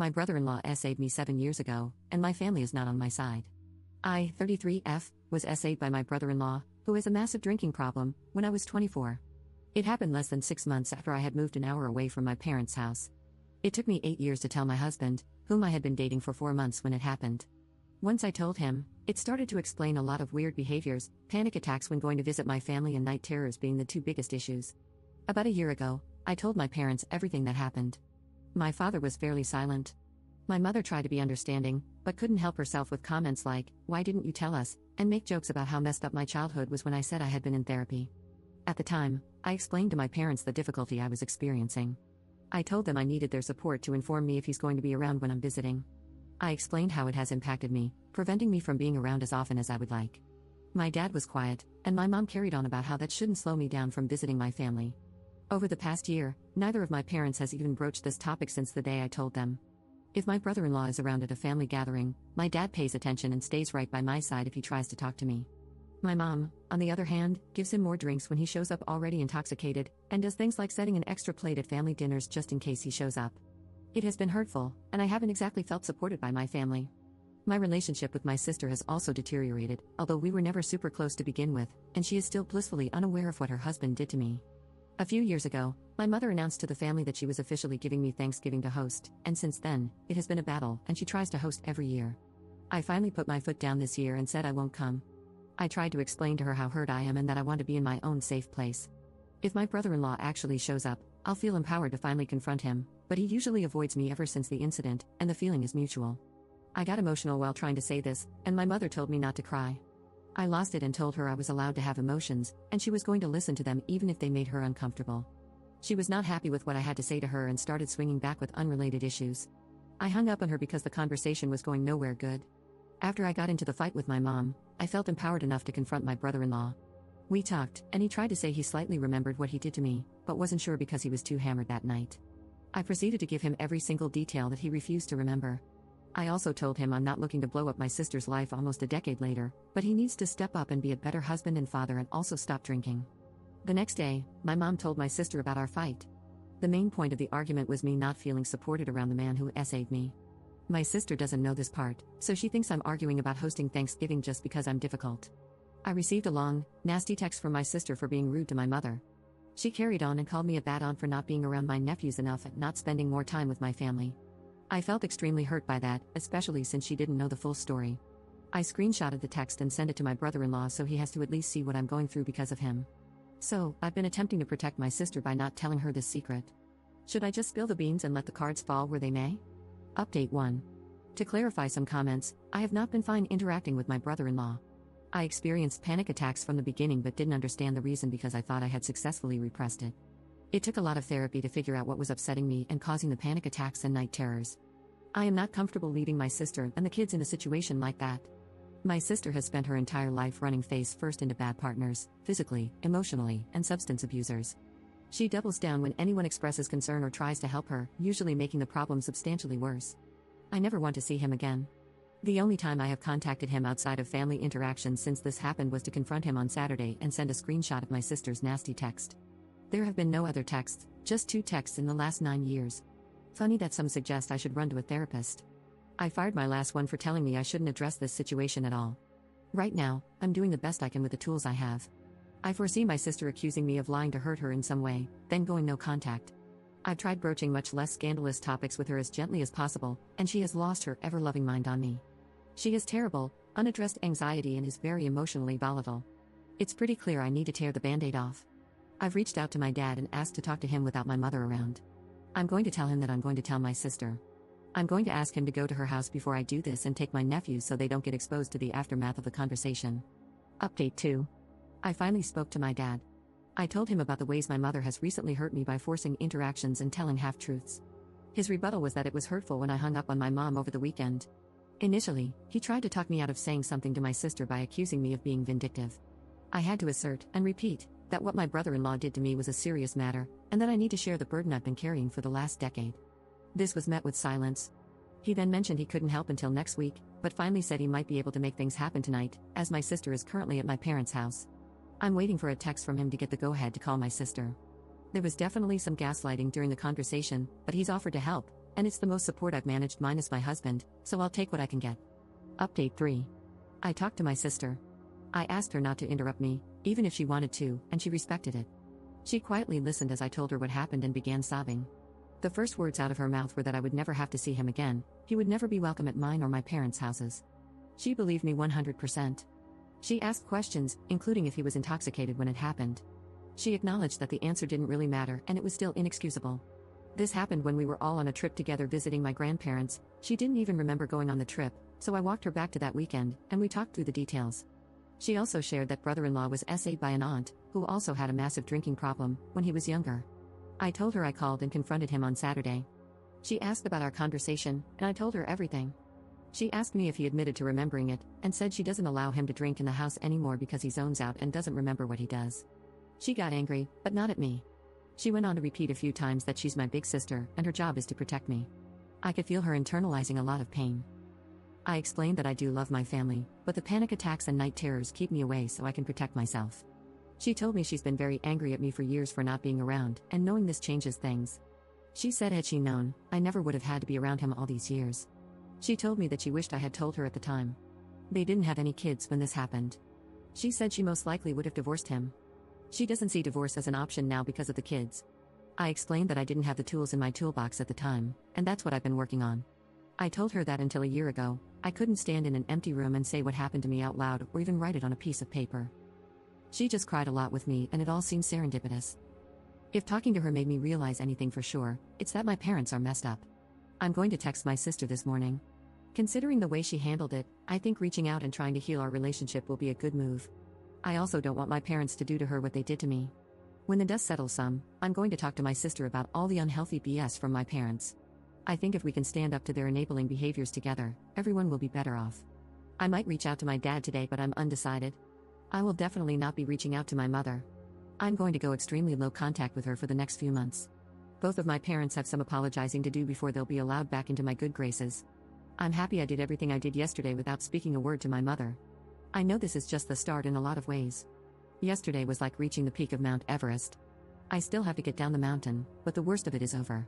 My brother-in-law essayed me 7 years ago, and my family is not on my side. I, 33F, was essayed by my brother-in-law, who has a massive drinking problem, when I was 24. It happened less than 6 months after I had moved an hour away from my parents' house. It took me 8 years to tell my husband, whom I had been dating for 4 months when it happened. Once I told him, it started to explain a lot of weird behaviors, panic attacks when going to visit my family and night terrors being the two biggest issues. About a year ago, I told my parents everything that happened. My father was fairly silent. My mother tried to be understanding, but couldn't help herself with comments like, "Why didn't you tell us?" and make jokes about how messed up my childhood was when I said I had been in therapy. At the time, I explained to my parents the difficulty I was experiencing. I told them I needed their support to inform me if he's going to be around when I'm visiting. I explained how it has impacted me, preventing me from being around as often as I would like. My dad was quiet, and my mom carried on about how that shouldn't slow me down from visiting my family. Over the past year, neither of my parents has even broached this topic since the day I told them. If my brother-in-law is around at a family gathering, my dad pays attention and stays right by my side if he tries to talk to me. My mom, on the other hand, gives him more drinks when he shows up already intoxicated, and does things like setting an extra plate at family dinners just in case he shows up. It has been hurtful, and I haven't exactly felt supported by my family. My relationship with my sister has also deteriorated, although we were never super close to begin with, and she is still blissfully unaware of what her husband did to me. A few years ago, my mother announced to the family that she was officially giving me Thanksgiving to host, and since then, it has been a battle, and she tries to host every year. I finally put my foot down this year and said I won't come. I tried to explain to her how hurt I am and that I want to be in my own safe place. If my brother-in-law actually shows up, I'll feel empowered to finally confront him, but he usually avoids me ever since the incident, and the feeling is mutual. I got emotional while trying to say this, and my mother told me not to cry. I lost it and told her I was allowed to have emotions, and she was going to listen to them even if they made her uncomfortable. She was not happy with what I had to say to her and started swinging back with unrelated issues. I hung up on her because the conversation was going nowhere good. After I got into the fight with my mom, I felt empowered enough to confront my brother-in-law. We talked, and he tried to say he slightly remembered what he did to me, but wasn't sure because he was too hammered that night. I proceeded to give him every single detail that he refused to remember. I also told him I'm not looking to blow up my sister's life almost a decade later, but he needs to step up and be a better husband and father and also stop drinking. The next day, my mom told my sister about our fight. The main point of the argument was me not feeling supported around the man who essayed me. My sister doesn't know this part, so she thinks I'm arguing about hosting Thanksgiving just because I'm difficult. I received a long, nasty text from my sister for being rude to my mother. She carried on and called me a bad aunt for not being around my nephews enough and not spending more time with my family. I felt extremely hurt by that, especially since she didn't know the full story. I screenshotted the text and sent it to my brother-in-law so he has to at least see what I'm going through because of him. So, I've been attempting to protect my sister by not telling her this secret. Should I just spill the beans and let the cards fall where they may? Update 1. To clarify some comments, I have not been fine interacting with my brother-in-law. I experienced panic attacks from the beginning but didn't understand the reason because I thought I had successfully repressed it. It took a lot of therapy to figure out what was upsetting me and causing the panic attacks and night terrors. I am not comfortable leaving my sister and the kids in a situation like that. My sister has spent her entire life running face first into bad partners, physically, emotionally, and substance abusers. She doubles down when anyone expresses concern or tries to help her, usually making the problem substantially worse. I never want to see him again. The only time I have contacted him outside of family interactions since this happened was to confront him on Saturday and send a screenshot of my sister's nasty text. There have been no other texts, just 2 texts in the last 9 years. Funny that some suggest I should run to a therapist. I fired my last one for telling me I shouldn't address this situation at all. Right now, I'm doing the best I can with the tools I have. I foresee my sister accusing me of lying to hurt her in some way, then going no contact. I've tried broaching much less scandalous topics with her as gently as possible, and she has lost her ever-loving mind on me. She has terrible, unaddressed anxiety and is very emotionally volatile. It's pretty clear I need to tear the band-aid off. I've reached out to my dad and asked to talk to him without my mother around. I'm going to tell him that I'm going to tell my sister. I'm going to ask him to go to her house before I do this and take my nephews so they don't get exposed to the aftermath of the conversation. Update 2. I finally spoke to my dad. I told him about the ways my mother has recently hurt me by forcing interactions and telling half-truths. His rebuttal was that it was hurtful when I hung up on my mom over the weekend. Initially, he tried to talk me out of saying something to my sister by accusing me of being vindictive. I had to assert, and repeat, that what my brother-in-law did to me was a serious matter, and that I need to share the burden I've been carrying for the last decade. This was met with silence. He then mentioned he couldn't help until next week, but finally said he might be able to make things happen tonight, as my sister is currently at my parents' house. I'm waiting for a text from him to get the go-ahead to call my sister. There was definitely some gaslighting during the conversation, but he's offered to help, and it's the most support I've managed minus my husband, so I'll take what I can get. Update 3. I talked to my sister. I asked her not to interrupt me, even if she wanted to, and she respected it. She quietly listened as I told her what happened and began sobbing. The first words out of her mouth were that I would never have to see him again, he would never be welcome at mine or my parents' houses. She believed me 100%. She asked questions, including if he was intoxicated when it happened. She acknowledged that the answer didn't really matter and it was still inexcusable. This happened when we were all on a trip together visiting my grandparents. She didn't even remember going on the trip, so I walked her back to that weekend, and we talked through the details. She also shared that brother-in-law was SA'd by an aunt, who also had a massive drinking problem, when he was younger. I told her I called and confronted him on Saturday. She asked about our conversation, and I told her everything. She asked me if he admitted to remembering it, and said she doesn't allow him to drink in the house anymore because he zones out and doesn't remember what he does. She got angry, but not at me. She went on to repeat a few times that she's my big sister, and her job is to protect me. I could feel her internalizing a lot of pain. I explained that I do love my family, but the panic attacks and night terrors keep me away so I can protect myself. She told me she's been very angry at me for years for not being around, and knowing this changes things. She said had she known, I never would have had to be around him all these years. She told me that she wished I had told her at the time. They didn't have any kids when this happened. She said she most likely would have divorced him. She doesn't see divorce as an option now because of the kids. I explained that I didn't have the tools in my toolbox at the time, and that's what I've been working on. I told her that until a year ago, I couldn't stand in an empty room and say what happened to me out loud or even write it on a piece of paper. She just cried a lot with me and it all seemed serendipitous. If talking to her made me realize anything for sure, it's that my parents are messed up. I'm going to text my sister this morning. Considering the way she handled it, I think reaching out and trying to heal our relationship will be a good move. I also don't want my parents to do to her what they did to me. When the dust settles some, I'm going to talk to my sister about all the unhealthy BS from my parents. I think if we can stand up to their enabling behaviors together, everyone will be better off. I might reach out to my dad today, but I'm undecided. I will definitely not be reaching out to my mother. I'm going to go extremely low contact with her for the next few months. Both of my parents have some apologizing to do before they'll be allowed back into my good graces. I'm happy I did everything I did yesterday without speaking a word to my mother. I know this is just the start in a lot of ways. Yesterday was like reaching the peak of Mount Everest. I still have to get down the mountain, but the worst of it is over.